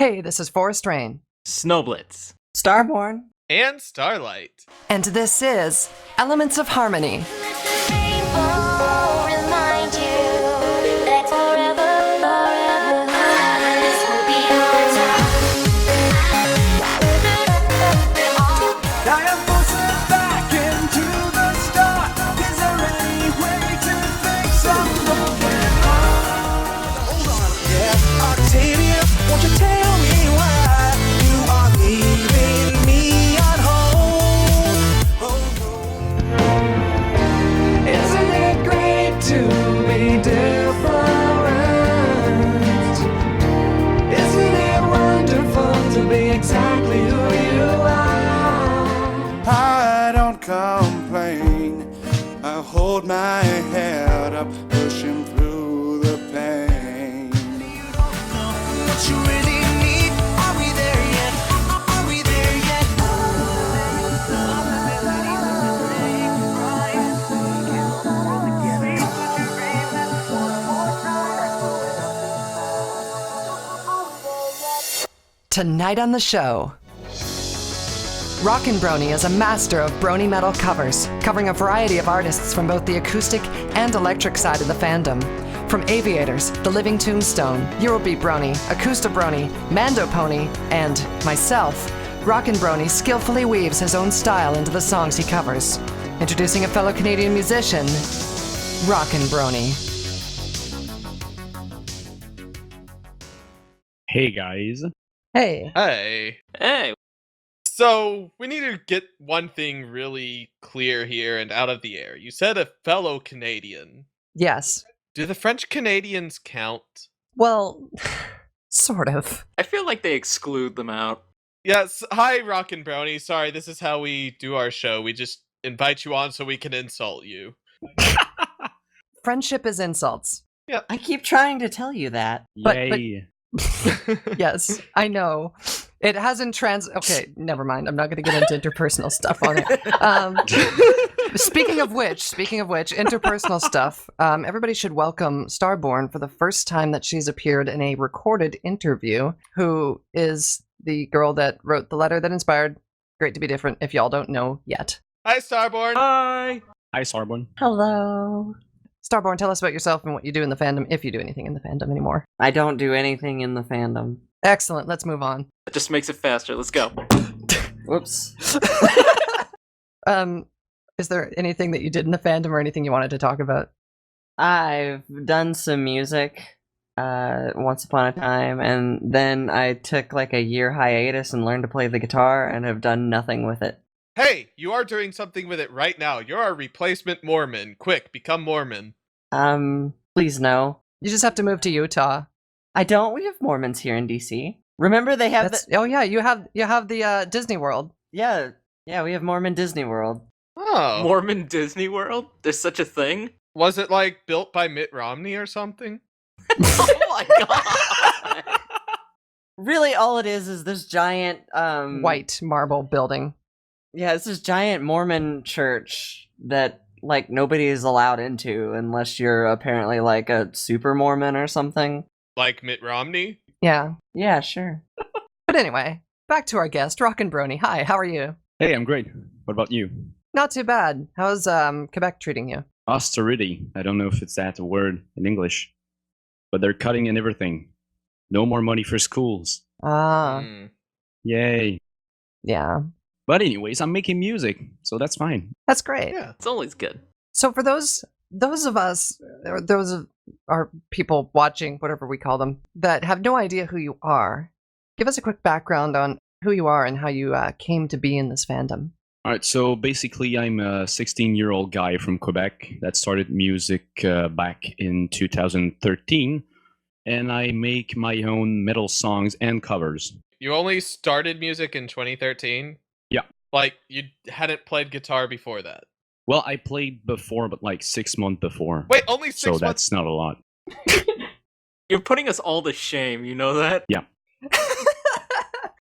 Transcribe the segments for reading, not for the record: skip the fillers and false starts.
Hey, this is Forest Rain. Snowblitz. Starborn. And Starlight. And this is Elements of Harmony. Exactly who you are. I don't complain. I hold my head up, pushing through the pain. You don't know what you really need. Are we there yet? Are we there yet? Tonight on the show, Rockin'Brony is a master of brony metal covers, covering a variety of artists from both the acoustic and electric side of the fandom. From Aviators, The Living Tombstone, Eurobeat Brony, Acoustic-Brony, Mando Pony, and myself, Rockin'Brony skillfully weaves his own style into the songs he covers. Introducing a fellow Canadian musician, Rockin'Brony. Hey guys. Hey. Hey. So, we need to get one thing really clear here and out of the air. You said a fellow Canadian. Yes. Do the French Canadians count? Well, sort of. I feel like they exclude them out. Yes. Hi, Rockin'Brony. Sorry, this is how we do our show. We just invite you on so we can insult you. Friendship is insults. Yeah. I keep trying to tell you that. But- Yay. Yes, I know. It hasn't Okay, never mind. I'm not going to get into interpersonal stuff on it. Speaking of which, interpersonal stuff, everybody should welcome Starborn for the first time that she's appeared in a recorded interview, who is the girl that wrote the letter that inspired Great to Be Different, if y'all don't know yet. Hi, Starborn. Hi. Hi, Sarbon. Hello. Starborn, tell us about yourself and what you do in the fandom, if you do anything in the fandom anymore. I don't do anything in the fandom. Excellent, let's move on. That just makes it faster. Let's go. Whoops. Is there anything that you did in the fandom or anything you wanted to talk about? I've done some music once upon a time, and then I took like a year hiatus and learned to play the guitar and have done nothing with it. Hey, you are doing something with it right now. You're our replacement Mormon. Quick, become Mormon. Please no. You just have to move to Utah. I don't. We have Mormons here in DC. Remember they have Oh yeah, you have the Disney World. Yeah, we have Mormon Disney World. Oh. Mormon Disney World? There's such a thing? Was it like built by Mitt Romney or something? Oh my god! Really, all it is this giant White marble building. Yeah, it's this giant Mormon church that like nobody is allowed into unless you're apparently like a super Mormon or something. Like Mitt Romney? Yeah. Yeah, sure. But anyway, back to our guest, Rockin'Brony. Hi, how are you? Hey, I'm great. What about you? Not too bad. How's Quebec treating you? Austerity. I don't know if it's that word in English, but they're cutting in everything. No more money for schools. Ah, Yay. yeah. But anyways, I'm making music, so that's fine. That's great. Yeah. It's always good. So for those of us, or those of our people watching, whatever we call them, that have no idea who you are, give us a quick background on who you are and how you came to be in this fandom. All right, so basically I'm a 16-year-old guy from Quebec that started music back in 2013, and I make my own metal songs and covers. You only started music in 2013? Yeah. Like, you hadn't played guitar before that? Well, I played before, but like 6 months before. Wait, only 6 so months? that's not a lot. You're putting us all to shame, you know that? Yeah.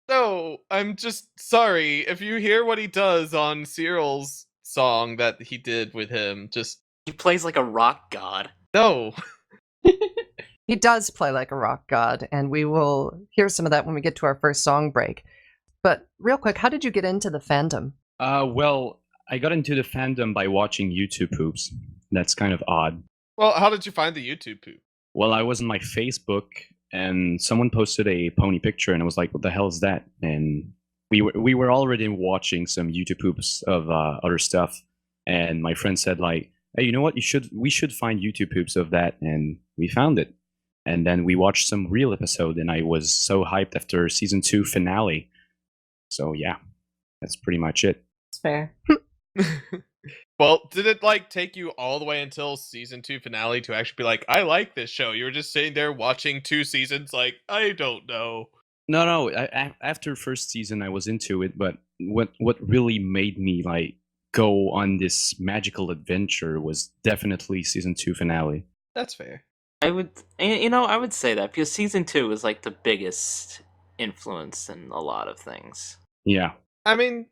No, I'm just sorry. If you hear what he does on Cyril's song that he did with him, just... He plays like a rock god. No. He does play like a rock god, and we will hear some of that when we get to our first song break. But real quick, how did you get into the fandom? Well, I got into the fandom by watching YouTube poops. That's kind of odd. Well, how did you find the YouTube poop? Well, I was on my Facebook, and someone posted a pony picture, and I was like, "What the hell is that?" And we were already watching some YouTube poops of other stuff, and my friend said like, "Hey, you know what? We should find YouTube poops of that," and we found it. And then we watched some real episode, and I was so hyped after season 2 finale. So yeah, that's pretty much it. It's fair. Well, did it like take you all the way until season 2 finale to actually be like, I like this show? You were just sitting there watching 2 seasons, like, I don't know. No. After first season, I was into it, but what really made me like go on this magical adventure was definitely season 2 finale. That's fair. I would say that because season 2 is like the biggest influence in a lot of things. Yeah. I mean,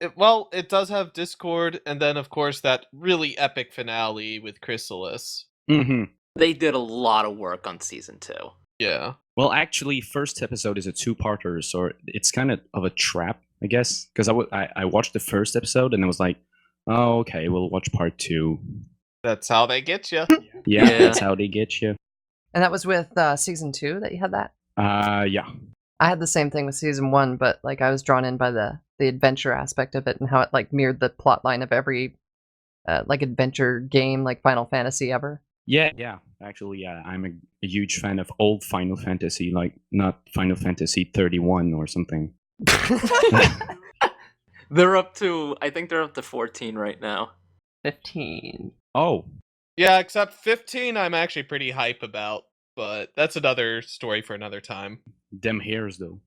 it does have Discord, and then, of course, that really epic finale with Chrysalis. Mm-hmm. They did a lot of work on season 2. Yeah. Well, actually, first episode is a 2-parter, so it's kind of a trap, I guess. Because I watched the first episode, and I was like, oh, okay, we'll watch part 2. That's how they get you. Yeah, Yeah. that's how they get you. And that was with season 2 that you had that? Yeah. I had the same thing with season 1, but like I was drawn in by the adventure aspect of it and how it like mirrored the plot line of every like adventure game like Final Fantasy ever. Yeah. Actually, yeah, I'm a huge fan of old Final Fantasy, like not Final Fantasy 31 or something. I think they're up to 14 right now. 15. Oh. Yeah, except 15 I'm actually pretty hype about, but that's another story for another time. Them hairs, though.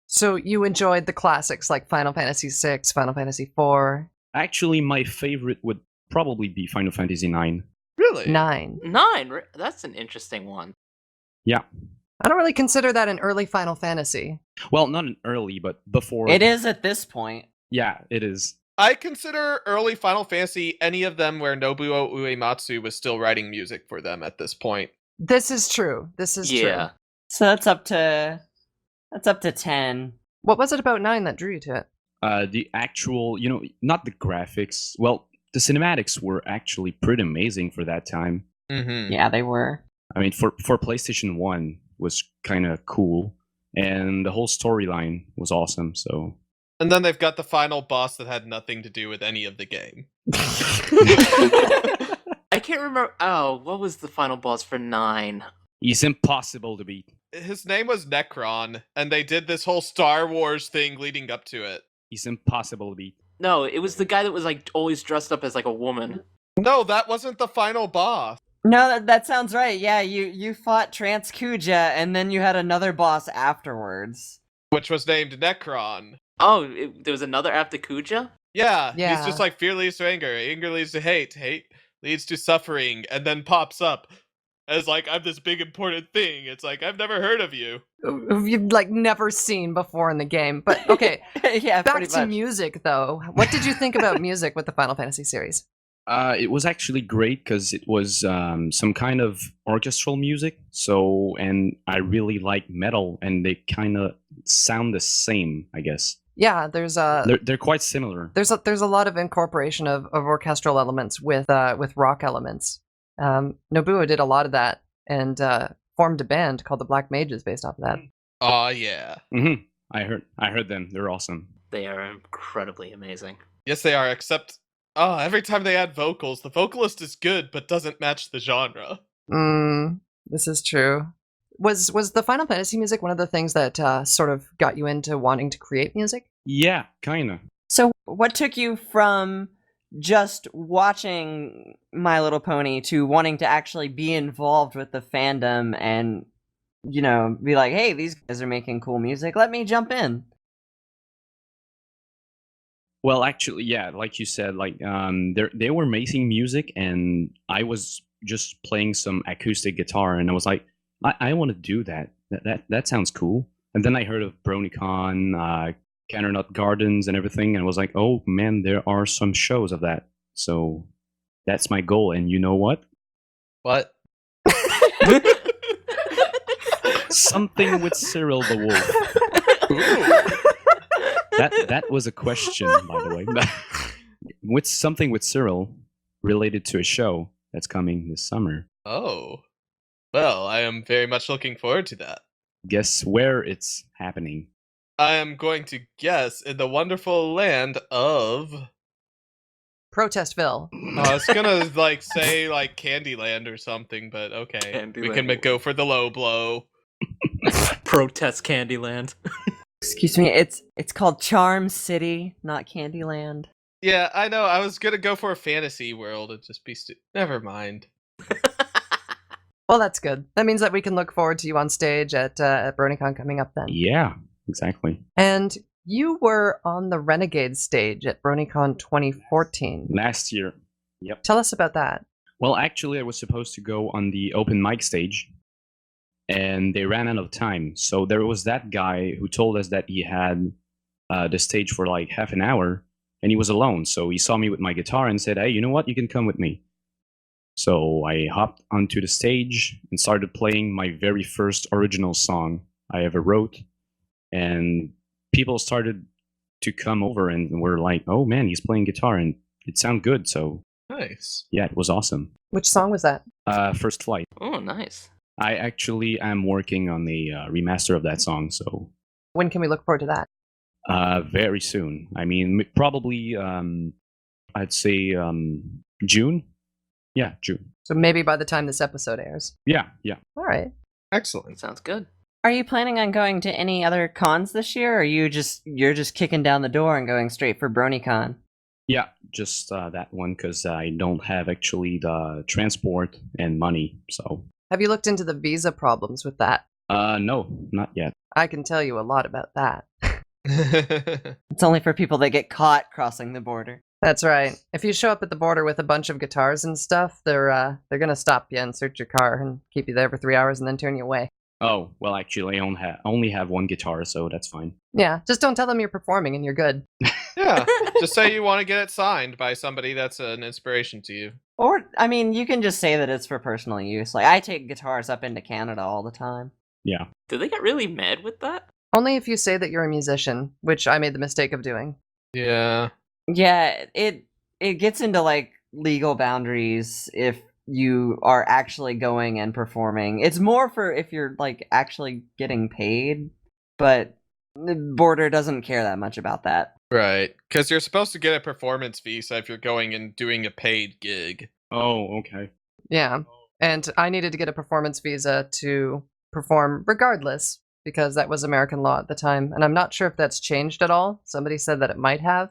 So you enjoyed the classics like Final Fantasy VI, Final Fantasy IV, Actually, my favorite would probably be Final Fantasy 9. Really? 9. 9? That's an interesting one. Yeah. I don't really consider that an early Final Fantasy. Well, not an early, but before. It is at this point. Yeah, it is. I consider early Final Fantasy any of them where Nobuo Uematsu was still writing music for them at this point. This is true. This is true. So that's up to 10. What was it about 9 that drew you to it? The actual, not the graphics. Well, the cinematics were actually pretty amazing for that time. Mm-hmm. Yeah, they were. I mean, for PlayStation 1 was kind of cool, and the whole storyline was awesome, so... And then they've got the final boss that had nothing to do with any of the game. I can't remember. Oh, what was the final boss for 9? He's impossible to beat. His name was Necron, and they did this whole Star Wars thing leading up to it. He's impossible to beat. No, it was the guy that was like always dressed up as like a woman. No, that wasn't the final boss. No, that sounds right. Yeah, you fought Transkuja, and then you had another boss afterwards. Which was named Necron. Oh, there was another after Kuja? Yeah, Yeah. he's just like fear leads to anger leads to hate leads to suffering, and then pops up as like, I'm this big important thing. It's like, I've never heard of you. Who you've like never seen before in the game. But okay, Yeah, back pretty to much. music though. What did you think about music with the Final Fantasy series? It was actually great because it was some kind of orchestral music. So, and I really like metal, and they kind of sound the same, I guess. Yeah, there's They're quite similar. there's a lot of incorporation of orchestral elements with rock elements. Nobuo did a lot of that and formed a band called the Black Mages based off of that. Aw, yeah. Mm-hmm. I heard them. They're awesome. They are incredibly amazing. Yes, they are, except, every time they add vocals, the vocalist is good, but doesn't match the genre. This is true. Was the Final Fantasy music one of the things that sort of got you into wanting to create music? Yeah, kinda. So, what took you from just watching My Little Pony to wanting to actually be involved with the fandom and, be like, hey, these guys are making cool music, let me jump in? Well, actually, yeah, like you said, like they were making music, and I was just playing some acoustic guitar, and I was like, I want to do that. That sounds cool. And then I heard of BronyCon, Canterlot Gardens, and everything, and I was like, oh man, there are some shows of that. So that's my goal. And you know what? What? Something with Cyril the Wolf. That was a question, by the way. With something with Cyril related to a show that's coming this summer. Oh. Well, I am very much looking forward to that. Guess where it's happening? I am going to guess in the wonderful land of... Protestville. I was gonna say Candyland or something, but okay. We can go for the low blow. Protest Candyland. Excuse me, it's called Charm City, not Candyland. Yeah, I know. I was gonna go for a fantasy world and just be never mind. Well, that's good. That means that we can look forward to you on stage at BronyCon coming up then. Yeah, exactly. And you were on the Renegade stage at BronyCon 2014. Last year. Yep. Tell us about that. Well, actually, I was supposed to go on the open mic stage, and they ran out of time. So there was that guy who told us that he had the stage for like half an hour, and he was alone. So he saw me with my guitar and said, "Hey, you know what? You can come with me." So I hopped onto the stage and started playing my very first original song I ever wrote, and people started to come over and were like, "Oh man, he's playing guitar and it sounded good." So nice. Yeah, it was awesome. Which song was that? First Flight. Oh, nice. I actually am working on the remaster of that song, so When can we look forward to that? very soon. I mean, probably I'd say June. Yeah, June. So maybe by the time this episode airs. Yeah. All right. Excellent. Sounds good. Are you planning on going to any other cons this year, or are you're just kicking down the door and going straight for BronyCon? Yeah, just that one because I don't have actually the transport and money. So. Have you looked into the visa problems with that? No, not yet. I can tell you a lot about that. It's only for people that get caught crossing the border. That's right. If you show up at the border with a bunch of guitars and stuff, they're gonna stop you and search your car and keep you there for 3 hours and then turn you away. Oh, well, actually, I only have one guitar, so that's fine. Yeah, just don't tell them you're performing and you're good. Yeah, just say you want to get it signed by somebody that's an inspiration to you. Or, I mean, you can just say that it's for personal use. Like, I take guitars up into Canada all the time. Yeah. Did they get really mad with that? Only if you say that you're a musician, which I made the mistake of doing. Yeah. Yeah, it gets into, like, legal boundaries if you are actually going and performing. It's more for if you're, like, actually getting paid, but the border doesn't care that much about that. Right. Because you're supposed to get a performance visa if you're going and doing a paid gig. Oh, okay. Yeah, and I needed to get a performance visa to perform regardless, because that was American law at the time, and I'm not sure if that's changed at all. Somebody said that it might have.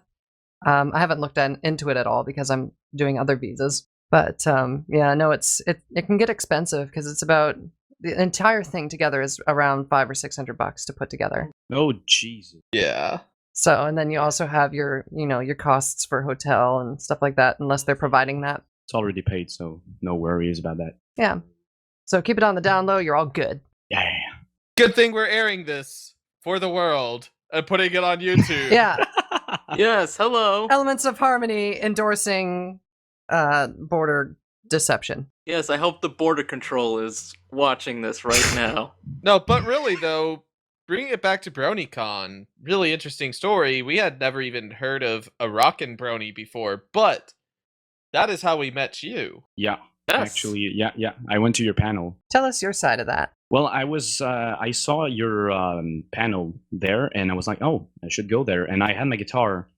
I haven't looked into it at all because I'm doing other visas. But yeah, no, it can get expensive because it's about the entire thing together is around $500 or $600 to put together. Oh, Jesus. Yeah. So, and then you also have your costs for hotel and stuff like that, unless they're providing that. It's already paid, so no worries about that. Yeah. So keep it on the down low. You're all good. Yeah. Good thing we're airing this for the world and putting it on YouTube. Yeah. Yes, hello. Elements of Harmony endorsing border deception. Yes, I hope the border control is watching this right now. No, but really though, bringing it back to BronyCon, really interesting story. We had never even heard of a Rockin'Brony before, but that is how we met you. Yeah. Yes. Actually, yeah. I went to your panel. Tell us your side of that. Well, I saw your panel there, and I was like, oh, I should go there. And I had my guitar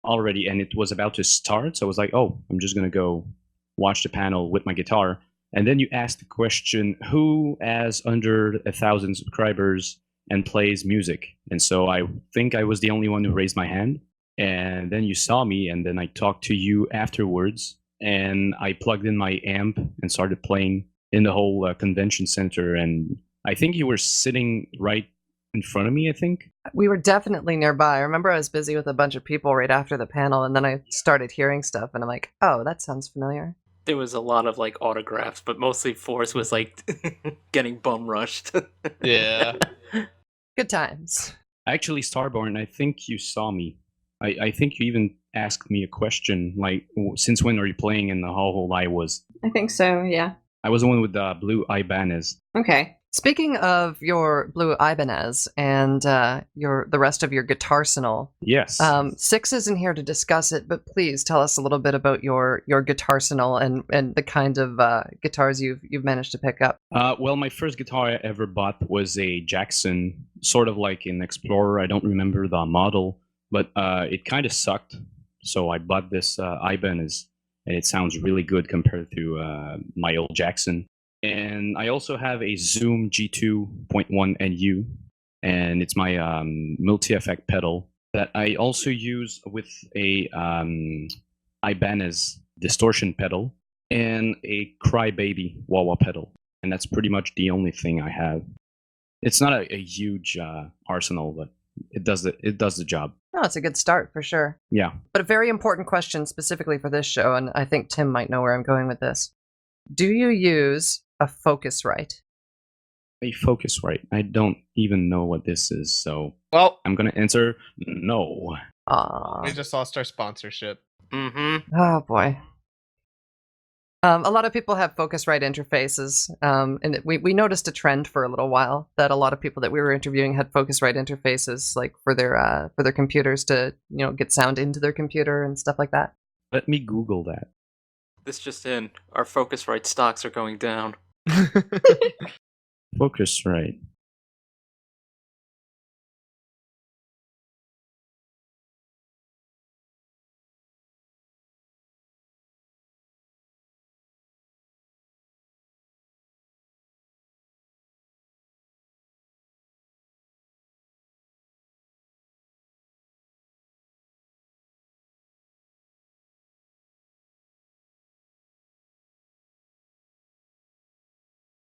already, and it was about to start. So I was like, oh, I'm just going to go watch the panel with my guitar. And then you asked the question, who has under 1,000 subscribers and plays music? And so I think I was the only one who raised my hand. And then you saw me, and then I talked to you afterwards. And I plugged in my amp and started playing in the whole convention center. And I think you were sitting right in front of me, I think. We were definitely nearby. I remember I was busy with a bunch of people right after the panel, and then I started hearing stuff, and I'm like, oh, that sounds familiar. There was a lot of like autographs, but mostly Forrest was like getting bum rushed. Yeah. Good times. Actually, Starborn, I think you saw me. I think you even asked me a question, like, since when are you playing? And the whole I was. I think so, yeah. I was the one with the blue Ibanez. Okay. Speaking of your blue Ibanez and the rest of your guitarsenal, Yes. Six isn't here to discuss it, but please tell us a little bit about your guitarsenal and the kind of guitars you've managed to pick up. Well, my first guitar I ever bought was a Jackson, sort of like an Explorer. I don't remember the model, but it kind of sucked. So I bought this Ibanez, and it sounds really good compared to my old Jackson. And I also have a Zoom G2.1 NU, and it's my multi-effect pedal that I also use with a Ibanez distortion pedal and a Crybaby wah-wah pedal. And that's pretty much the only thing I have. It's not a huge arsenal, but it does the job. Oh, it's a good start for sure. Yeah. But a very important question specifically for this show, and I think Tim might know where I'm going with this. Do you use a Focusrite? A Focusrite. I don't even know what this is, so Well, I'm gonna answer no. we just lost our sponsorship. Mm-hmm. Oh boy. A lot of people have Focusrite interfaces, and we noticed a trend for a little while that a lot of people that we were interviewing had Focusrite interfaces, like for their computers to get sound into their computer and stuff like that. Let me Google that. This just in. Our Focusrite stocks are going down. Focusrite.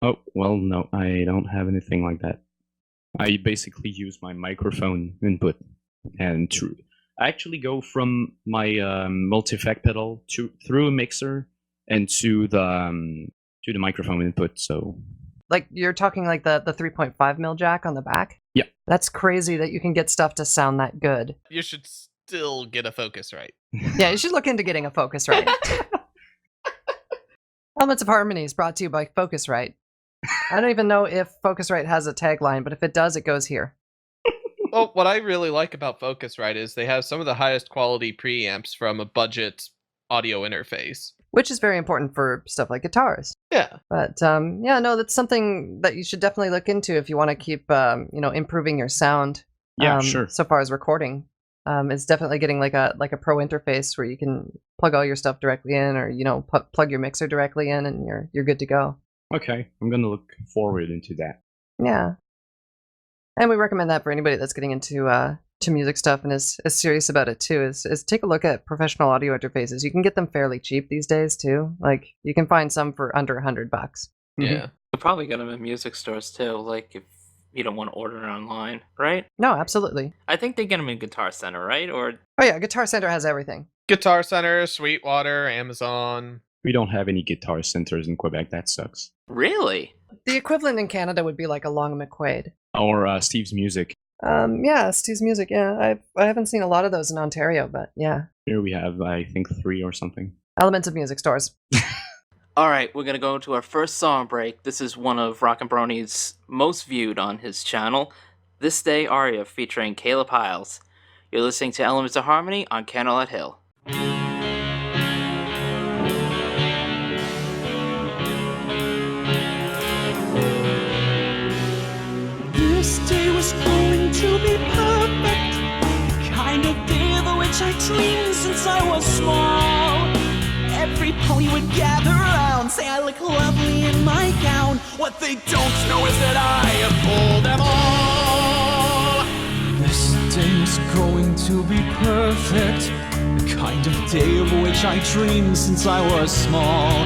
Oh, well, no, I don't have anything like that. I basically use my microphone input and I actually go from my multi-effect pedal through a mixer and to the microphone input. So, like you're talking like the 3.5 mil jack on the back? Yeah. That's crazy that you can get stuff to sound that good. You should still get a Focusrite. Yeah, you should look into getting a Focusrite. Elements of Harmony is brought to you by Focusrite. I don't even know if Focusrite has a tagline, but if it does, it goes here. Well, what I really like about Focusrite is they have some of the highest quality preamps from a budget audio interface. Which is very important for stuff like guitars. Yeah. But yeah, no, that's something that you should definitely look into if you want to keep improving your sound. Yeah, sure. So far as recording, it's definitely getting like a pro interface where you can plug all your stuff directly in, or plug your mixer directly in, and you're good to go. Okay, I'm gonna look forward into that. Yeah, and we recommend that for anybody that's getting into to music stuff and is serious about it too. Is take a look at professional audio interfaces. You can get them fairly cheap these days too. Like you can find some for under $100. Yeah. You'll probably get them in music stores too, like if you don't want to order it online, right? No, absolutely. I think they get them in Guitar Center, right? Or Oh yeah, Guitar Center has everything. Guitar Center, Sweetwater, Amazon. We don't have any guitar centers in Quebec. That sucks. really? The equivalent in Canada would be like a Long McQuaid. Or Steve's Music. Yeah, Steve's Music. Yeah, I haven't seen a lot of those in Ontario, but yeah, Here we have, I think, 3 or something. Elements of Music stores. All right, we're going to go to our first song break. This is one of Rockin'Brony's most viewed on his channel, This Day Aria, featuring Caleb Hyles. You're listening to Elements of Harmony on Canterlot Hill. This day was going to be perfect, the kind of day of which I dreamed since I was small. Every pony would gather around, say I look lovely in my gown. What they don't know is that I have pulled them all. This day was going to be perfect, the kind of day of which I dreamed since I was small.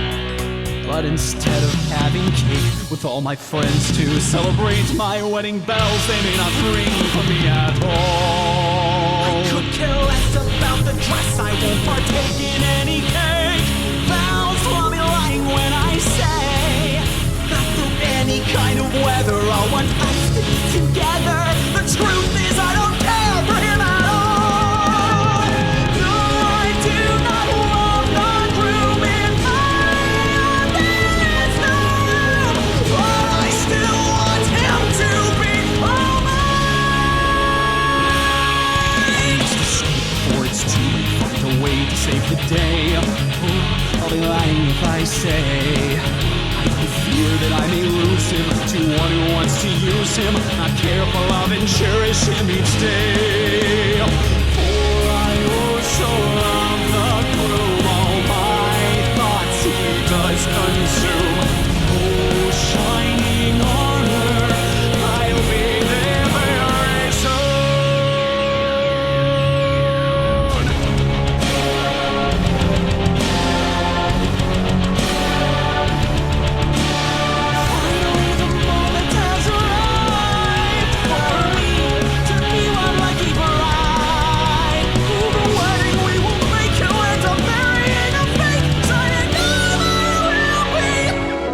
But instead of having cake with all my friends to celebrate my wedding bells, they may not ring for me at all. I could care less about the dress, I won't partake in any cake. Vows will be lying when I say that through any kind of weather I'll want us to be together. The truth is I don't care for him at all. No, I do not love the groom in my. There is no today. Oh, I'll be lying if I say I don't fear that I may lose him to one who wants to use him, not careful of and cherish him each day. For I also love the gloom, all my thoughts he does consume. Oh, shining armor, I'll be there very soon. Finally the moment has arrived for me to be one lucky bride. Oh, the wedding we will make, you end up marrying a fake, saying will be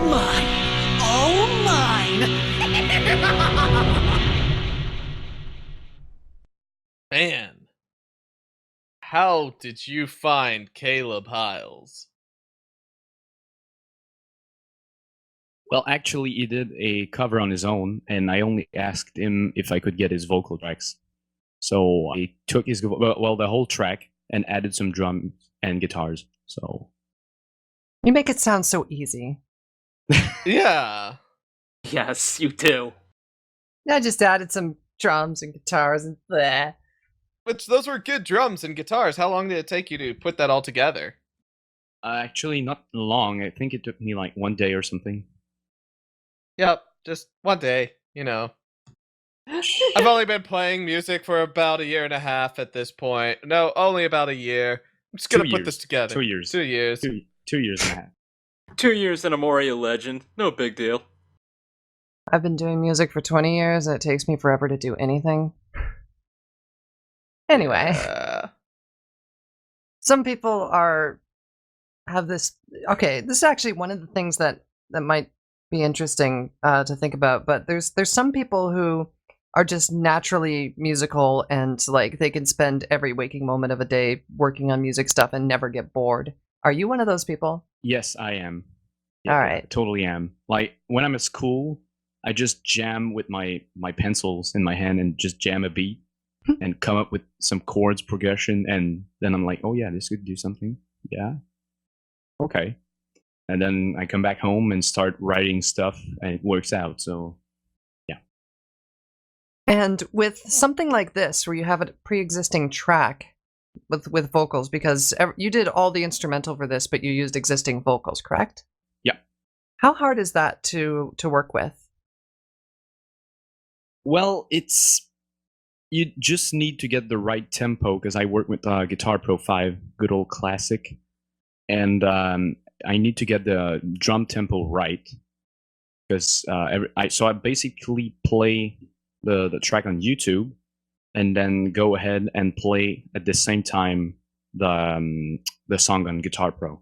mine, all mine. Man, how did you find Caleb Hyles? Well, actually, he did a cover on his own, and I only asked him if I could get his vocal tracks. So I took his the whole track and added some drums and guitars. So You make it sound so easy. Yeah. Yes, you do. I just added some drums and guitars and bleh. Which those were good drums and guitars. How long did it take you to put that all together? actually, not long. I think it took me like 1 day or something. Yep, just one day, you know. I've only been playing music for about 1.5 years at this point. No, only about a year. I'm just gonna 2 put years. this together. 2 years. 2 years. 2 years and a half. 2 years in a Moria legend. No big deal. I've been doing music for 20 years and it takes me forever to do anything. Anyway, some people have this. Okay, this is actually one of the things that might be interesting to think about. But there's some people who are just naturally musical and like they can spend every waking moment of a day working on music stuff and never get bored. Are you one of those people? Yes, I am. All right. I totally am. Like when I'm at school, I just jam with my pencils in my hand and just jam a beat and come up with some chords progression, and then I'm like, oh yeah, this could do something. Yeah. Okay. And then I come back home and start writing stuff, and it works out. So yeah. And with something like this, where you have a pre-existing track with vocals, because you did all the instrumental for this, but you used existing vocals, correct? Yeah. How hard is that to work with? Well, you just need to get the right tempo, because I work with Guitar Pro 5, good old classic, and I need to get the drum tempo right, because I basically play the track on YouTube, and then go ahead and play at the same time the song on Guitar Pro.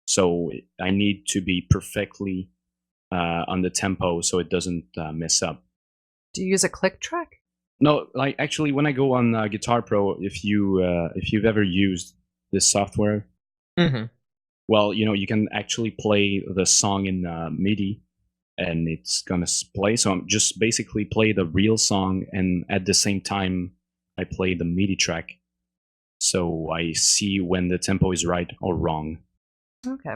So I need to be perfectly on the tempo so it doesn't mess up. Do you use a click track? No, like actually, when I go on Guitar Pro, if you've ever used this software, well, you can actually play the song in MIDI, and it's gonna play. So I'm just basically play the real song, and at the same time, I play the MIDI track, so I see when the tempo is right or wrong. Okay,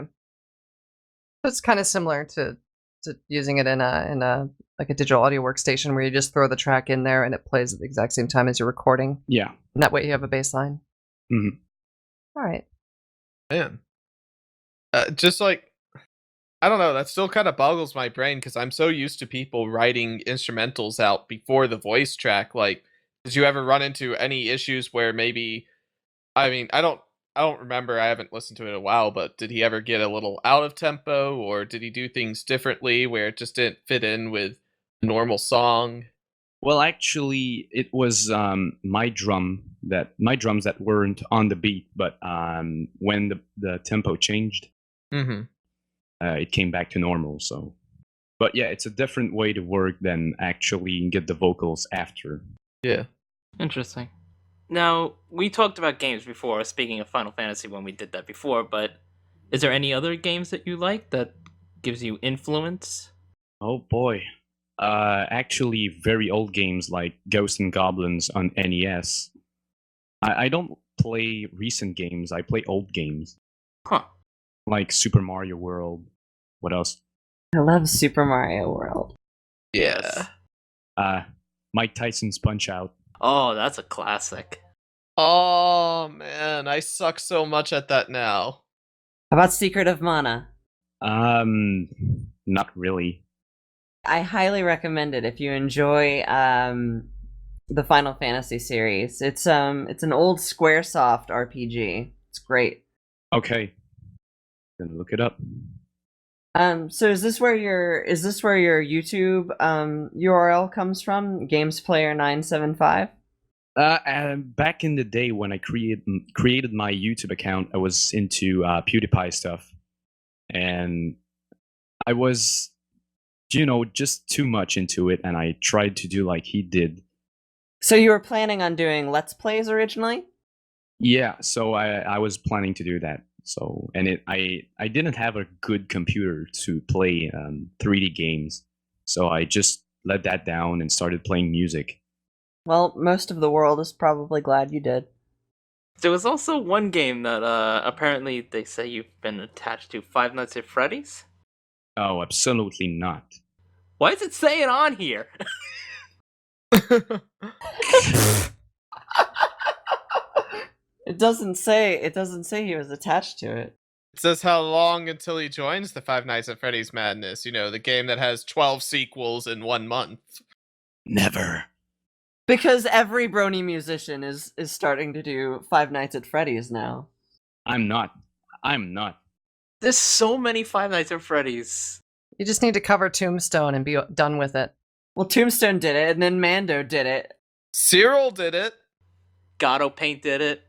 it's kind of similar to using it in a like a digital audio workstation where you just throw the track in there and it plays at the exact same time as you're recording. Yeah. And that way you have a bass line. Mm-hmm. All right. Man. Just like, I don't know, that still kind of boggles my brain because I'm so used to people writing instrumentals out before the voice track. Like, did you ever run into any issues where maybe, I mean, I don't remember, I haven't listened to it in a while, but did he ever get a little out of tempo, or did he do things differently where it just didn't fit in with a normal song? Well, actually, it was my drums that weren't on the beat, but when the tempo changed, it came back to normal. So, but yeah, it's a different way to work than actually get the vocals after. Yeah. Interesting. Now, we talked about games before, speaking of Final Fantasy when we did that before, but is there any other games that you like that gives you influence? Oh boy. Actually, very old games like Ghosts and Goblins on NES. I don't play recent games. I play old games Huh. like Super Mario World. What else? I love Super Mario World. Yeah. Mike Tyson's Punch Out. Oh, that's a classic. Oh man, I suck so much at that now. How about Secret of Mana? Not really. I highly recommend it if you enjoy the Final Fantasy series. It's an old SquareSoft RPG. It's great. Okay, gonna look it up. So is this where your YouTube URL comes from? GamesPlayer975? Back in the day when I created my YouTube account, I was into PewDiePie stuff, and I was, just too much into it, and I tried to do like he did. So you were planning on doing Let's Plays originally? Yeah, so I was planning to do that. So, and I didn't have a good computer to play 3D games, so I just let that down and started playing music. Well, most of the world is probably glad you did. There was also one game that apparently they say you've been attached to, Five Nights at Freddy's. Oh, absolutely not. Why is it saying on here? It doesn't say he was attached to it. It says how long until he joins the Five Nights at Freddy's madness. The game that has 12 sequels in 1 month. Never. Because every Brony musician is starting to do Five Nights at Freddy's now. I'm not. There's so many Five Nights at Freddy's. You just need to cover Tombstone and be done with it. Well, Tombstone did it, and then Mando did it. Cyril did it. Gato Paint did it.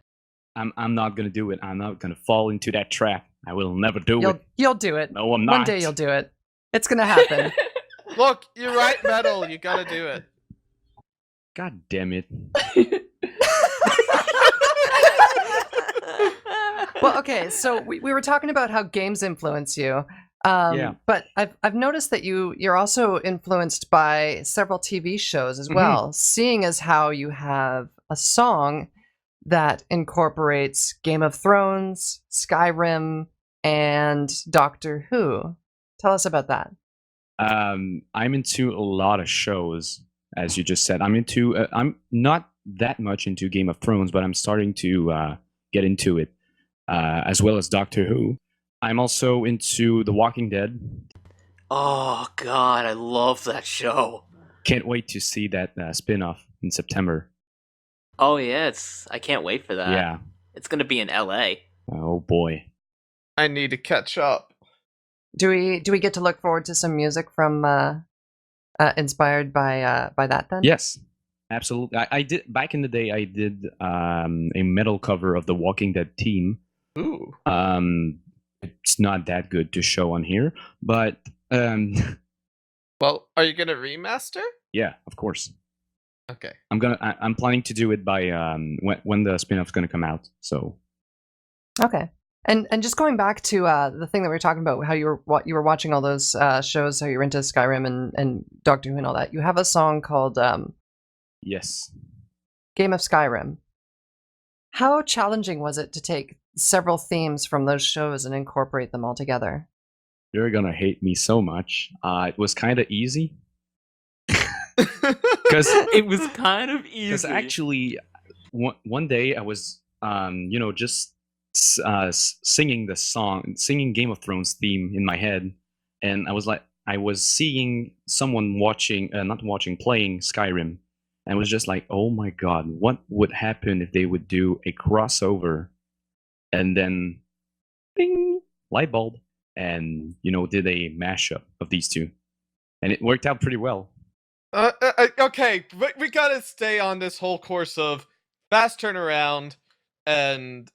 I'm not gonna do it. I'm not gonna fall into that trap. I will never do it. You'll do it. No, I'm not. One day you'll do it. It's gonna happen. Look, you write metal. You gotta do it. God damn it. Well, okay, so we were talking about how games influence you. Yeah. But I've noticed that you're also influenced by several TV shows as well, seeing as how you have a song that incorporates Game of Thrones, Skyrim, and Doctor Who. Tell us about that. I'm into a lot of shows, as you just said. I'm not that much into Game of Thrones, but I'm starting to get into it, as well as Doctor Who. I'm also into The Walking Dead. Oh god, I love that show. Can't wait to see that spin-off in September. Oh yeah, I can't wait for that. Yeah. It's gonna be in LA. Oh boy. I need to catch up. Do we get to look forward to some music from inspired by that then? Yes, absolutely. I did back in the day. I did a metal cover of the Walking Dead team. Ooh. It's not that good to show on here, but Well, are you gonna remaster? yeah, of course. Okay. I'm planning to do it by when the spin-off's gonna come out. So Okay. And just going back to the thing that we were talking about, how you were watching all those shows, how you're into Skyrim and Doctor Who and all that. You have a song called yes. Game of Skyrim. How challenging was it to take several themes from those shows and incorporate them all together? You're gonna hate me so much. It was kind of easy. Because It was kind of easy. actually, one day I was, just singing Game of Thrones theme in my head, and I was seeing someone playing Skyrim, and was just like, oh my god, what would happen if they would do a crossover, and then, bing, light bulb, and did a mashup of these two, and it worked out pretty well. Okay, we gotta stay on this whole course of fast turnaround, and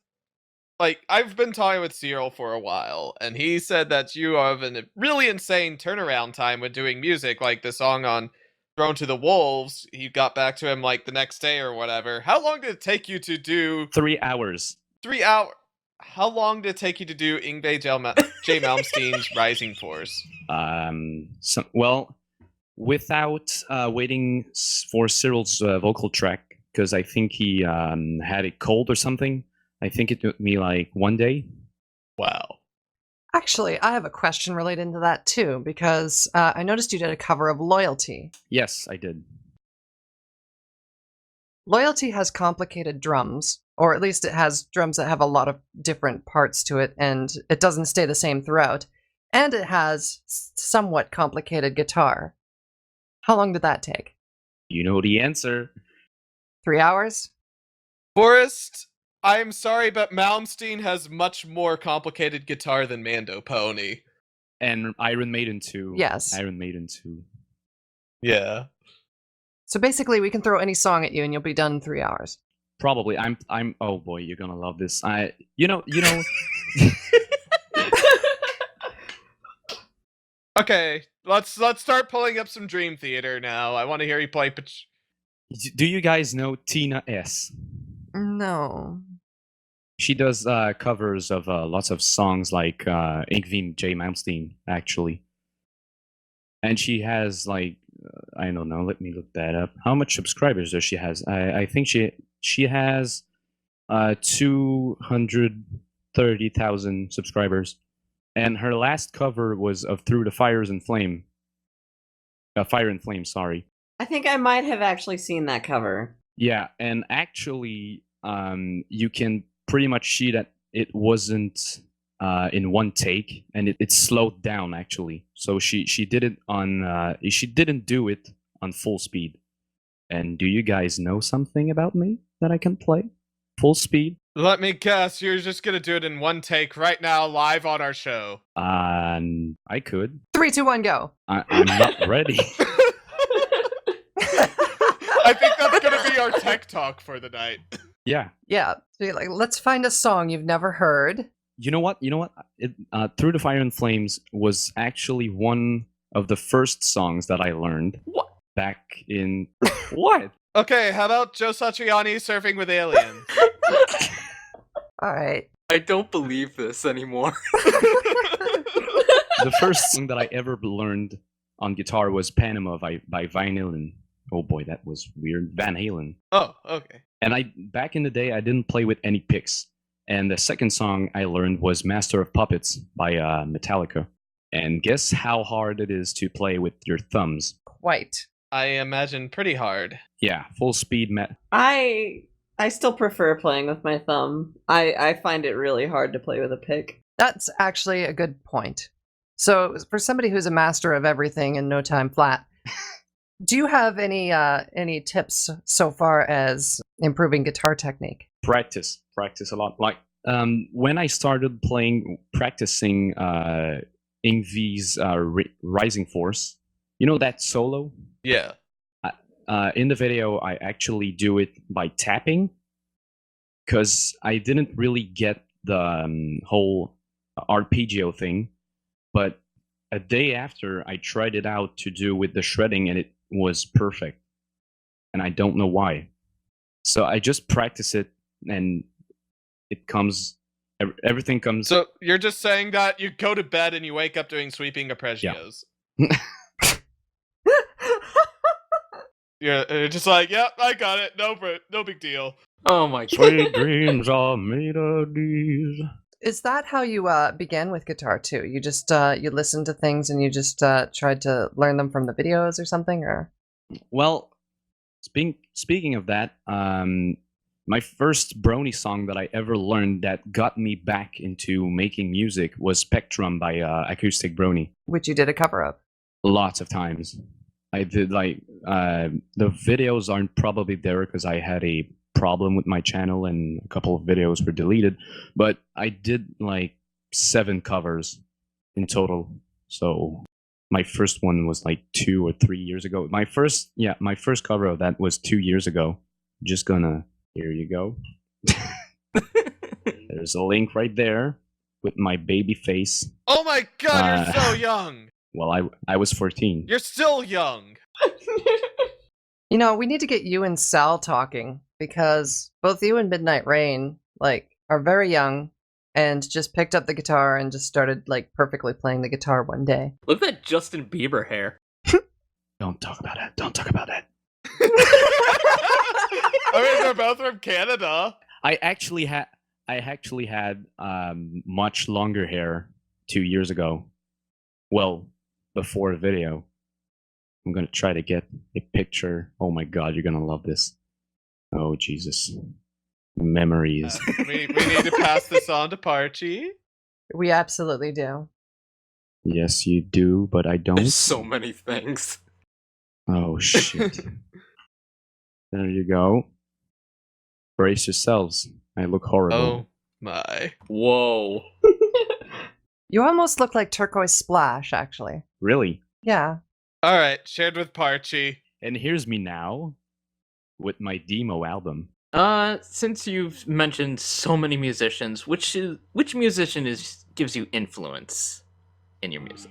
I've been talking with Cyril for a while, and he said that you have a really insane turnaround time when doing music, like the song on Thrown to the Wolves. He got back to him the next day or whatever. How long did it take you to do 3 hours. 3 hours? How long did it take you to do Yngwie J. Malmsteen's Rising Force? Without waiting for Cyril's vocal track, because I think he had a cold or something. I think it took me like 1 day. Wow. Actually, I have a question related to that too, because I noticed you did a cover of Loyalty. Yes, I did. Loyalty has complicated drums, or at least it has drums that have a lot of different parts to it, and it doesn't stay the same throughout. And it has somewhat complicated guitar. How long did that take? You know the answer. 3 hours? Forrest, I'm sorry, but Malmsteen has much more complicated guitar than Mando Pony. And Iron Maiden 2. Yes. Iron Maiden 2. Yeah. So basically, we can throw any song at you, and you'll be done in 3 hours. Probably. I'm. Oh boy, you're gonna love this. You know. Okay, let's start pulling up some Dream Theater now. I want to hear you play. Do you guys know Tina S? No. She does covers of lots of songs like Ingvin J. Malmsteen, actually. And she has like I don't know. Let me look that up. How much subscribers does she has? I think she has 230,000 subscribers, and her last cover was of Through the Fires and Flame. Fire and Flame. Sorry. I think I might have actually seen that cover. Yeah, and actually, you can pretty much see that it wasn't in one take, and it slowed down actually. So she did it on she didn't do it on full speed. And do you guys know something about me that I can play full speed? Let me guess, you're just gonna do it in one take right now, live on our show. I could. 3, 2, 1, go. I'm not ready. I think that's gonna be our tech talk for the night. Yeah. Yeah. So you're like, let's find a song you've never heard. You know what? Through the Fire and Flames was actually one of the first songs that I learned. What? Back in... What? Okay, how about Joe Satriani surfing with aliens? All right. I don't believe this anymore. The first song that I ever learned on guitar was Panama by Van Halen. Oh boy, that was weird. Van Halen. Oh, okay. And back in the day, I didn't play with any picks. And the second song I learned was Master of Puppets by Metallica. And guess how hard it is to play with your thumbs? Quite. I imagine pretty hard. Yeah, full speed. I still prefer playing with my thumb. I find it really hard to play with a pick. That's actually a good point. So for somebody who's a master of everything in no time flat, do you have any tips so far as improving guitar technique? Practice a lot. Like when I started practicing Ingvi's Rising Force, you know that solo? Yeah. In the video, I actually do it by tapping, because I didn't really get the whole arpeggio thing. But a day after, I tried it out to do with the shredding, and it was perfect. And I don't know why. So I just practice it, and it comes. Everything comes. So you're just saying that you go to bed and you wake up doing sweeping arpeggios. Yeah. You're just like, yep, I got it. No big deal. Oh my god. Sweet dreams are made of these. Is that how you began with guitar too? You just you listened to things and you just tried to learn them from the videos or something, or? Well, speaking of that, my first Brony song that I ever learned that got me back into making music was Spectrum by Acoustic Brony. Which you did a cover of. Lots of times. I did the videos aren't probably there because I had a problem with my channel and a couple of videos were deleted, but I did like 7 covers in total. So my first one was like 2 or 3 years ago. My first cover of that was 2 years ago. Here you go. There's a link right there with my baby face. Oh my god, you're so young. Well, I was 14. You're still young. You know, we need to get you and Sal talking, because both you and Midnight Rain are very young and just picked up the guitar and just started perfectly playing the guitar one day. Look at that Justin Bieber hair. Don't talk about that. Don't talk about that. I mean, they're both from Canada. I actually had much longer hair 2 years ago. Well, before the video. I'm gonna try to get a picture. Oh my god, you're gonna love this. Oh Jesus. Memories. We need to pass this on to Parchi. We absolutely do. Yes, you do, but I don't. There's so many things. Oh shit. There you go. Brace yourselves. I look horrible. Oh my. Whoa. You almost look like Turquoise Splash, actually. Really? Yeah. All right, shared with Parchi. And here's me now with my demo album. Since you've mentioned so many musicians, which musician gives you influence in your music?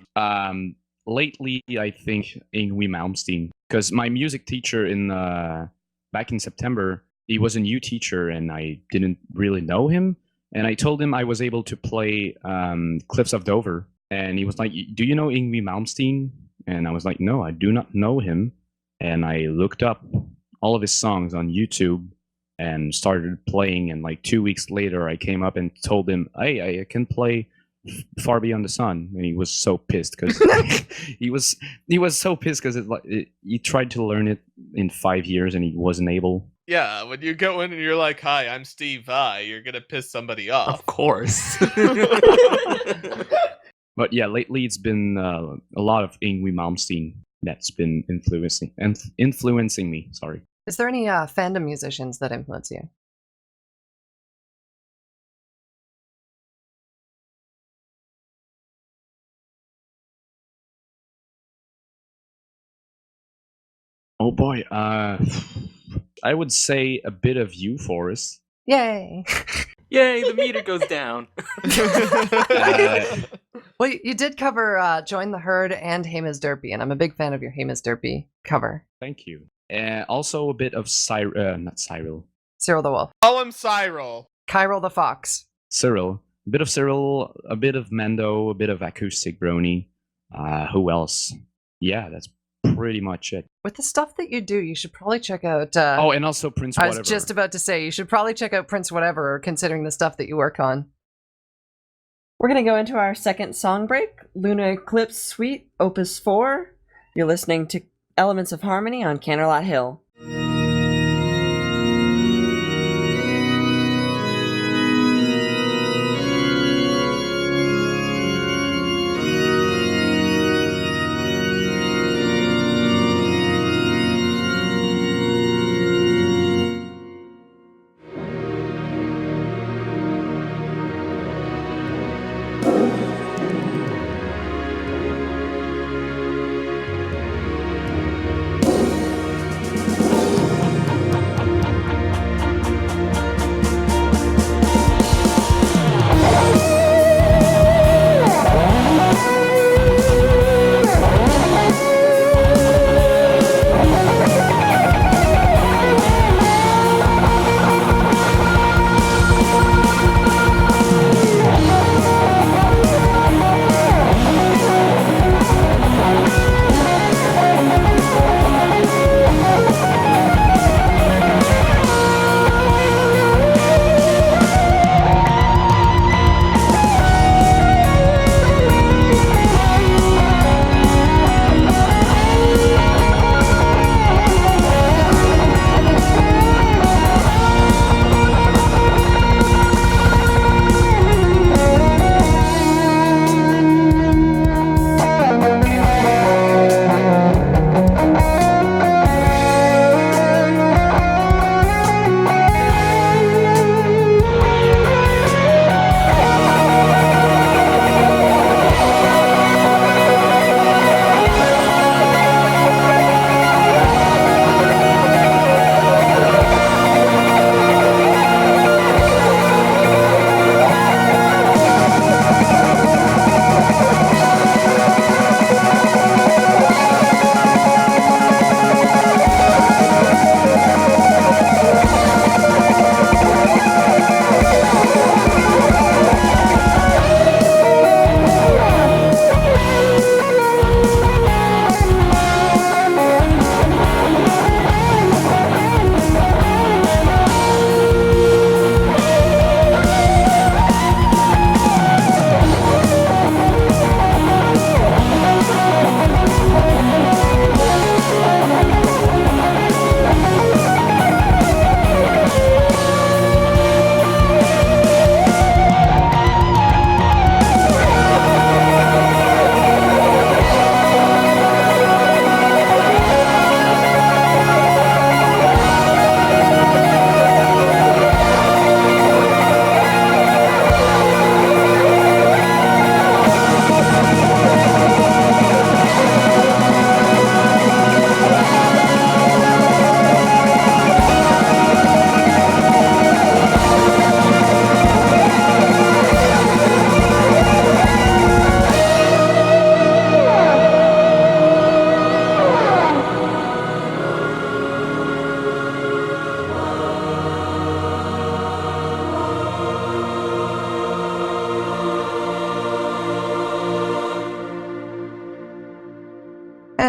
Lately, I think Yngwie Malmsteen, because my music teacher back in September, he was a new teacher, and I didn't really know him. And I told him I was able to play Cliffs of Dover, and he was like, "Do you know Yngwie Malmsteen?" And I was like, "No, I do not know him." And I looked up all of his songs on YouTube and started playing. And like 2 weeks later, I came up and told him, "Hey, I can play Far Beyond the Sun." And he was so pissed because he was so pissed because he tried to learn it in 5 years and he wasn't able. Yeah, when you go in and you're like, "Hi, I'm Steve Vai," you're gonna piss somebody off. Of course. But yeah, lately it's been a lot of Yngwie Malmsteen that's been influencing me. Sorry. Is there any fandom musicians that influence you? Oh boy, I would say a bit of you, Forrest. Yay! Yay, the meter goes down. Well, you did cover Join the Herd and Hey Ms. Derpy, and I'm a big fan of your Hey Ms. Derpy cover. Thank you. Also a bit of not Cyril. Cyril the Wolf. Call him Cyril. Kyril the Fox. Cyril. A bit of Cyril, a bit of Mando, a bit of Acoustic Brony. Who else? Yeah, that's pretty much it. With the stuff that you do, you should probably check out... oh, and also Prince I Whatever. was just about to say, you should probably check out Prince Whatever, considering the stuff that you work on. We're going to go into our second song break, Lunar Eclipse Suite, Opus 4. You're listening to Elements of Harmony on Canterlot Hill.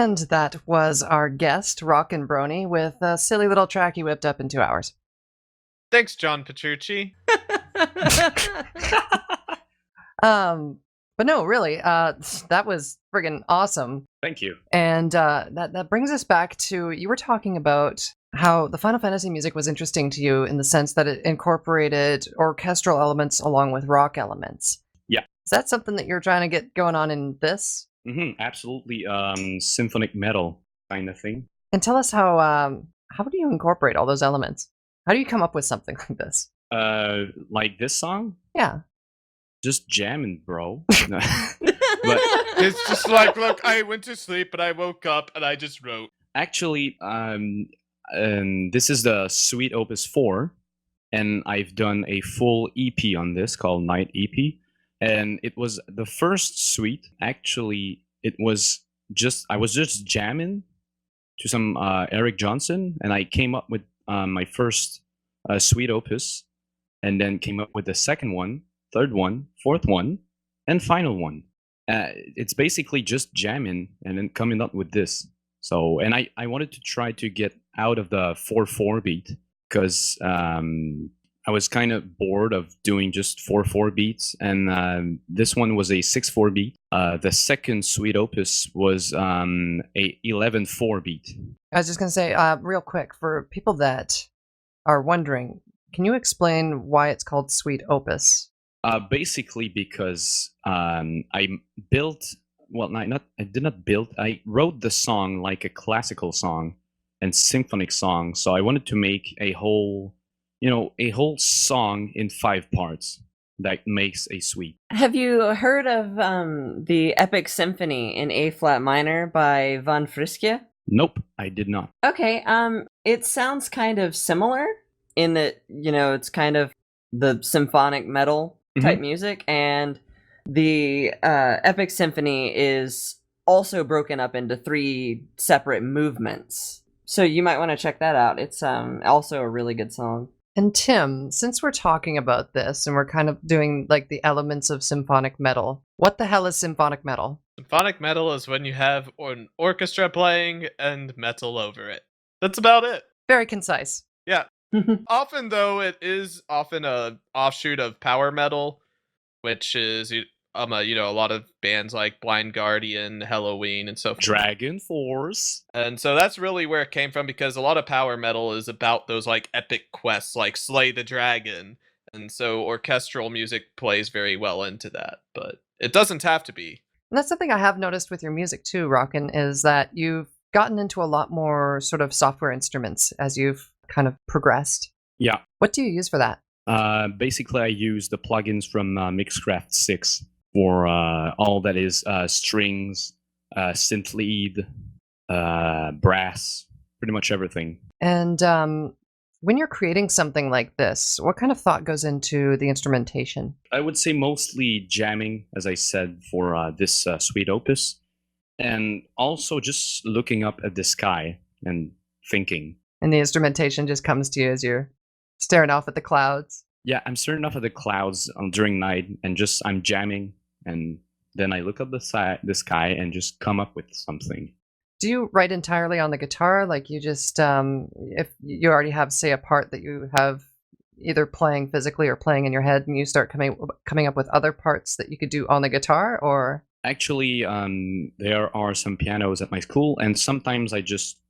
And that was our guest, Rockin'Brony, with a silly little track he whipped up in 2 hours. Thanks, John Petrucci. But no, really, that was friggin' awesome. Thank you. And that brings us back to, you were talking about how the Final Fantasy music was interesting to you in the sense that it incorporated orchestral elements along with rock elements. Yeah. Is that something that you're trying to get going on in this? Absolutely. Symphonic metal kind of thing. And tell us how do you incorporate all those elements? How do you come up with something like this? Like this song? Yeah. Just jamming, bro. No. But it's just like, look, I went to sleep, but I woke up and I just wrote. Actually, this is the Suite Opus 4, and I've done a full EP on this called Night EP, and it was the first suite. Actually, I was just jamming to some Eric Johnson, and I came up with my first Suite Opus, and then came up with the second one, third one, fourth one, and final one. It's basically just jamming and then coming up with this. So, and I wanted to try to get out of the 4/4 beat because I was kind of bored of doing just 4/4 beats, and this one was a 6/4 beat. The second Suite Opus was a 11/4 beat. I was just going to say, real quick, for people that are wondering, can you explain why it's called Suite Opus? Basically, because I built. Well, I did not build. I wrote the song like a classical song and symphonic song. So I wanted to make a whole song in 5 parts that makes a suite. Have you heard of the Epic Symphony in A flat minor by Van Friske? Nope, I did not. Okay, it sounds kind of similar in that, it's kind of the symphonic metal type music, and the Epic Symphony is also broken up into 3 separate movements. So you might want to check that out. It's also a really good song. And Tim, since we're talking about this and we're kind of doing like the elements of symphonic metal, what the hell is symphonic metal? Symphonic metal is when you have an orchestra playing and metal over it. That's about it. Very concise. Yeah. Often, though, it is often a offshoot of power metal, which is a lot of bands like Blind Guardian, Halloween, and so forth. Dragon Force. And so that's really where it came from, because a lot of power metal is about those like epic quests like Slay the Dragon. And so orchestral music plays very well into that, but it doesn't have to be. And that's something I have noticed with your music too, Rockin', is that you've gotten into a lot more sort of software instruments as you've kind of progressed. Yeah. What do you use for that? Basically, I use the plugins from Mixcraft 6 for all that is strings, synth lead, brass, pretty much everything. And when you're creating something like this, what kind of thought goes into the instrumentation? I would say mostly jamming, as I said, for this Suite Opus, and also just looking up at the sky and thinking. And the instrumentation just comes to you as you're staring off at the clouds? Yeah, I'm staring off at the clouds during night, and I'm jamming, and then I look up the sky and just come up with something. Do you write entirely on the guitar? Like you just, if you already have, say, a part that you have either playing physically or playing in your head, and you start coming up with other parts that you could do on the guitar, or? Actually, there are some pianos at my school, and sometimes I just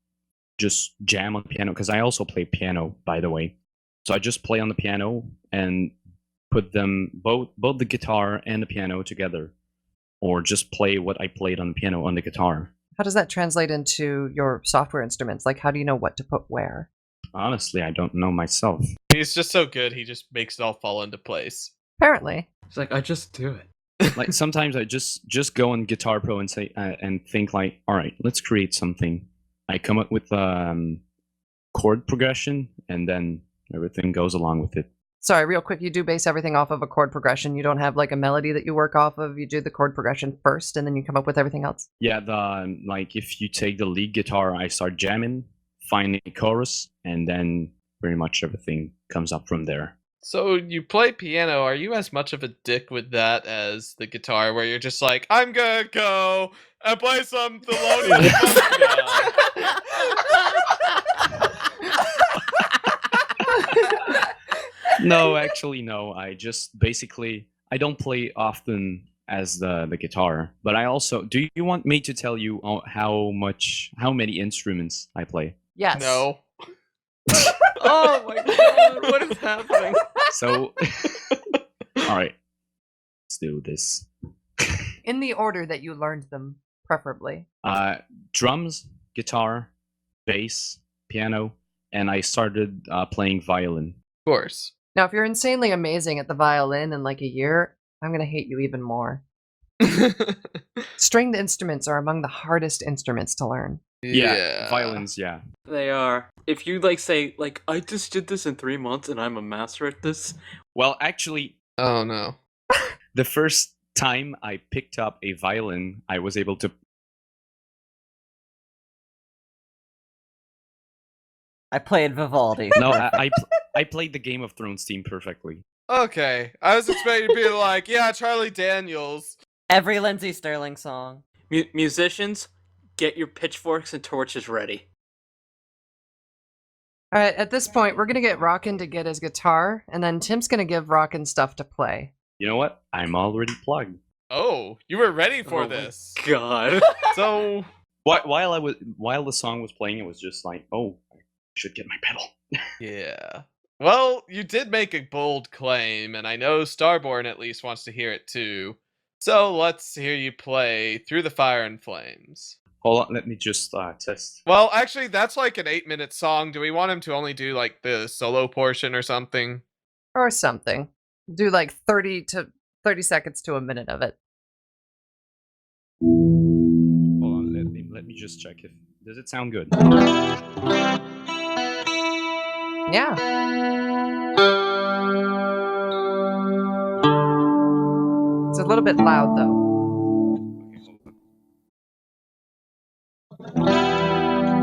jam on the piano, because I also play piano, by the way. So I just play on the piano and put them both the guitar and the piano together, or just play what I played on the piano on the guitar. How does that translate into your software instruments? Like, how do you know what to put where? Honestly, I don't know myself. He's just so good, he just makes it all fall into place. Apparently. It's like, I just do it. Like sometimes I just go on Guitar Pro and say and think like, all right, let's create something. I come up with chord progression, and then everything goes along with it. Sorry, real quick, you do base everything off of a chord progression. You don't have like a melody that you work off of. You do the chord progression first, and then you come up with everything else. Yeah, like if you take the lead guitar, I start jamming, find a chorus, and then pretty much everything comes up from there. So you play piano. Are you as much of a dick with that as the guitar, where you're just like, I'm gonna go and play some Thelonious Monk now? No, actually, no. I just basically I don't play often as the guitar, but I also. Do you want me to tell you how many instruments I play? Yes. No. Oh my god, what is happening? So, all right, let's do this. In the order that you learned them, preferably. Drums, guitar, bass, piano, and I started playing violin. Of course. Now, if you're insanely amazing at the violin in like a year, I'm gonna hate you even more. Stringed instruments are among the hardest instruments to learn. Yeah, violins. Yeah. They are. If you say I just did this in 3 months and I'm a master at this. Well, actually, Oh no. the first time I picked up a violin, I was able to. I played Vivaldi. No, I played the Game of Thrones theme perfectly. Okay, I was expecting to be like, yeah, Charlie Daniels. Every Lindsey Sterling song. Musicians, get your pitchforks and torches ready. All right, at this point, we're gonna get Rockin' to get his guitar, and then Tim's gonna give Rockin' stuff to play. You know what? I'm already plugged. Oh, you were ready for Oh my this. God. So While the song was playing, it was just like, oh, I should get my pedal. yeah. Well, you did make a bold claim, and I know Starborn at least wants to hear it too. So let's hear you play Through the Fire and Flames. Hold on, let me just test. Well, actually, that's like an 8-minute song. Do we want him to only do like the solo portion or something? Or something. Do like 30 seconds to a minute of it. Hold on, let me just check if does it sound good. Yeah. It's a little bit loud though.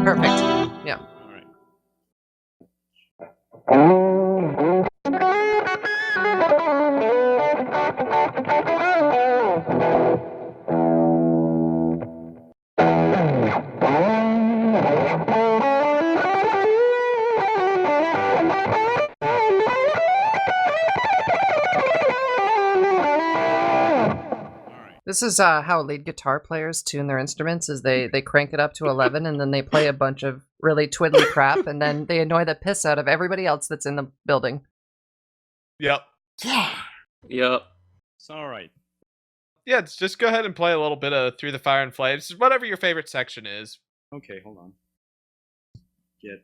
Perfect. Yeah. All right. This is how lead guitar players tune their instruments is they crank it up to 11 and then they play a bunch of really twiddly crap and then they annoy the piss out of everybody else that's in the building. Yep. Yep. It's all right. Yeah, just go ahead and play a little bit of Through the Fire and Flames, whatever your favorite section is. Okay, hold on. Get.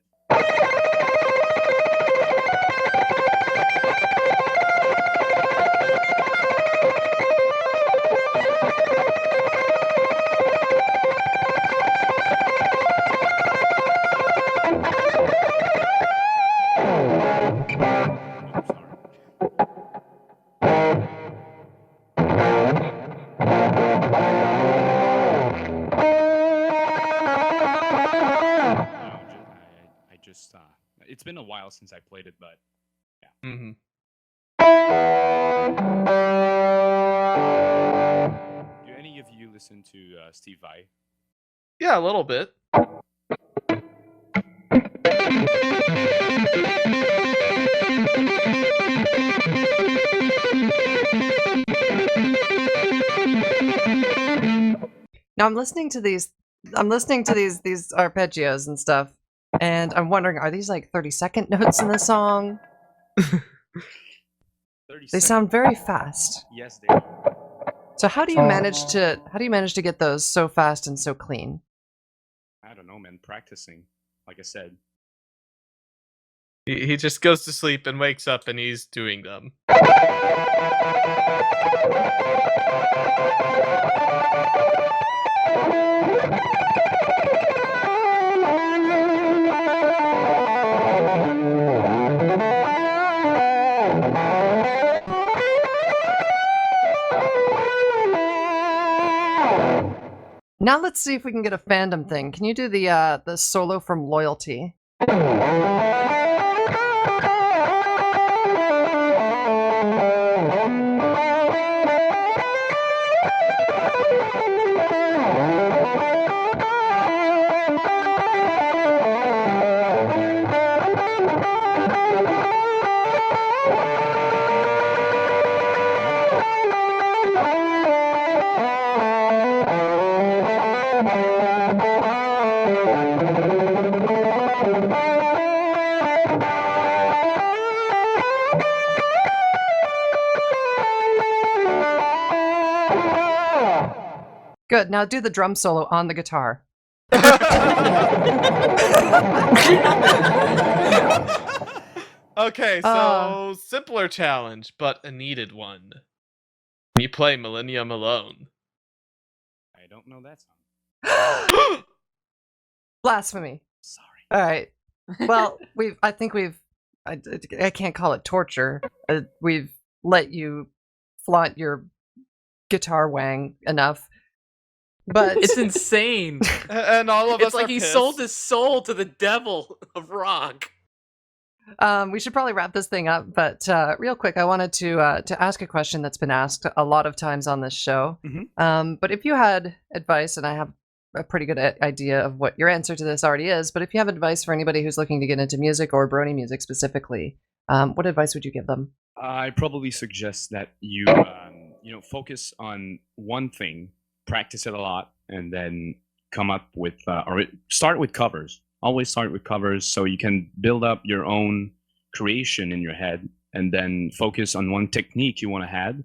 It's been a while since I played it, but yeah. Mm-hmm. Do any of you listen to Steve Vai? Yeah, a little bit. Now I'm listening to these arpeggios and stuff, and I'm wondering, are these like 30-second notes in the song? They sound very fast. Yes, they are. So how do you manage to get those so fast and so clean? I don't know, man. Practicing, like I said. He just goes to sleep and wakes up and he's doing them. Now let's see if we can get a fandom thing. Can you do the solo from Loyalty? Good. Now do the drum solo on the guitar. Okay, so simpler challenge, but a needed one. Can you play Millennium Alone? I don't know that song. Blasphemy. Sorry. All right. Well, I can't call it torture. We've let you flaunt your guitar wang enough. But It's insane. And all of It's us like are he pissed. sold his soul to the devil of rock. we should probably wrap this thing up. But real quick, I wanted to ask a question that's been asked a lot of times on this show. Mhm. But if you had advice, and I have a pretty good idea of what your answer to this already is, but if you have advice for anybody who's looking to get into music or brony music specifically, what advice would you give them? I probably suggest that you focus on one thing, practice it a lot, and then come up with start with covers. Always start with covers so you can build up your own creation in your head, and then focus on one technique you want to add,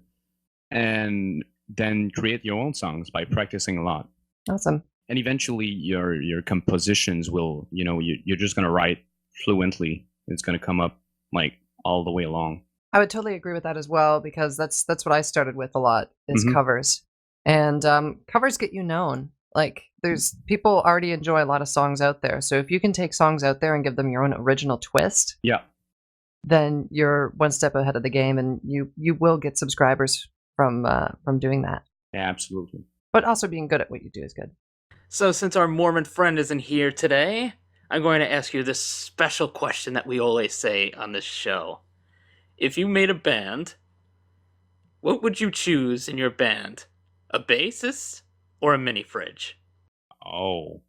and then create your own songs by practicing a lot. Awesome. And eventually your compositions will, you're just going to write fluently. It's going to come up like all the way along. I would totally agree with that as well, because that's what I started with a lot is Mhm. covers. And covers get you known. Like, there's people already enjoy a lot of songs out there. So if you can take songs out there and give them your own original twist, Yeah. then you're one step ahead of the game, and you will get subscribers from doing that. Yeah, absolutely. But also being good at what you do is good. So since our Mormon friend isn't here today, I'm going to ask you this special question that we always say on this show. If you made a band, what would you choose in your band? A bassist or a mini fridge? Oh.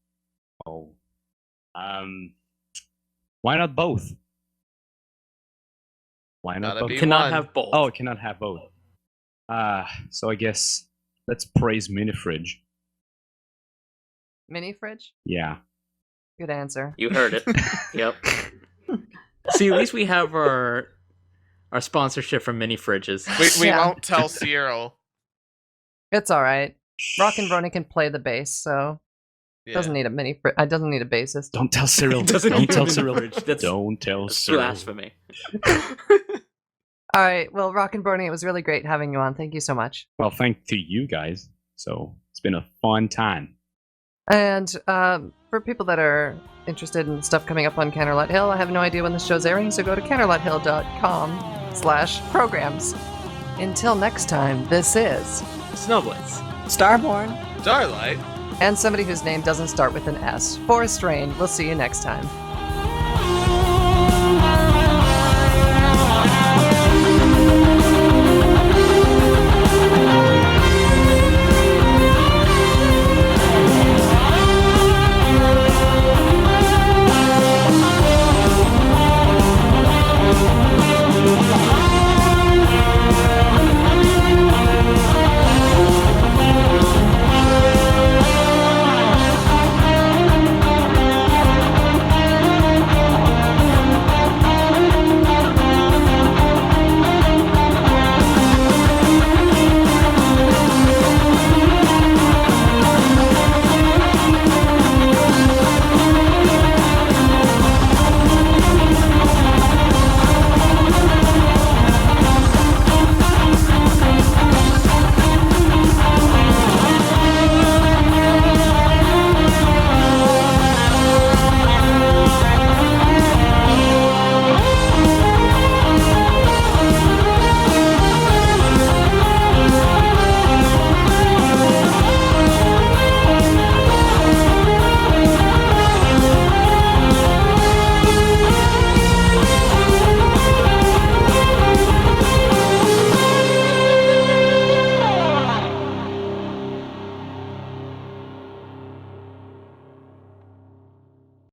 Why not both? Why not Gotta both? be Cannot one. have both. Oh, it cannot have both. So I guess let's praise mini fridge. Mini fridge? Yeah. Good answer. You heard it. Yep. See, at least we have our sponsorship from mini fridges. We Yeah. won't tell Cyril. It's all right. Rockin'Brony can play the bass, so Yeah. doesn't need a mini. I doesn't need a bassist. Don't tell Cyril. Doesn't Don't need tell a mini Cyril. fridge. That's Don't tell Cyril. blasphemy. All right. Well, Rockin'Brony, it was really great having you on. Thank you so much. Well, thank to you guys. So it's been a fun time. And for people that are interested in stuff coming up on Canterlot Hill, I have no idea when the show's airing, so go to canterlothill.com/programs. Until next time, this is Snowblades. Starborn. Starlight. and somebody whose name doesn't start with an S. Forest Rain. We'll see you next time.